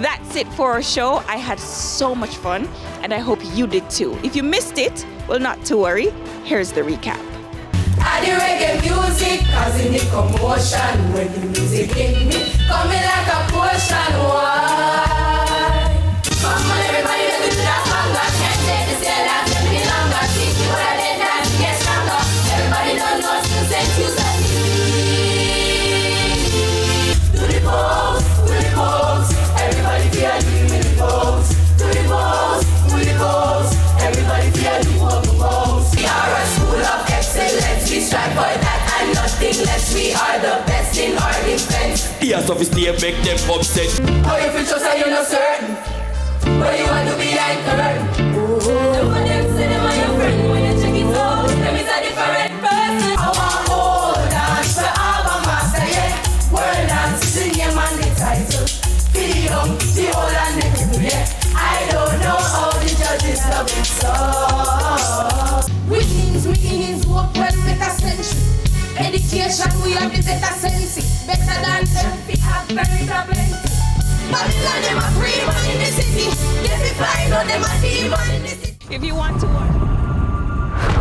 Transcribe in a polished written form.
that's it for our show. I had so much fun, and I hope you did too. If you missed it, well, not to worry. Here's the recap. The reggae music causing the commotion. When the music hit me, coming like a potion. Why? Come on everybody, let me do that conga. Can't take this here last any longer. Teach you what I did dance to get stronger. Everybody don't know still say choose a do the pose, do the pose. Everybody feel the pose. Do the pose, do the pose. Everybody feel the pose. We are a school of excellence. We strive for that and nothing less. We are the best in our defense. Yes, obviously, make them upset. How you feel just so you're not certain? But you want to be like curtain. Look at them, say them are your friend. When you check it out, them is a different person. I want hold dance for our master, yeah. World dance, the name and the title. Feel the whole and the people, yeah. I don't know how the judges love it so. Witness, work well, make a century. Education, we have the better sense. Better than them, we have very plenty. Babylon, them a free.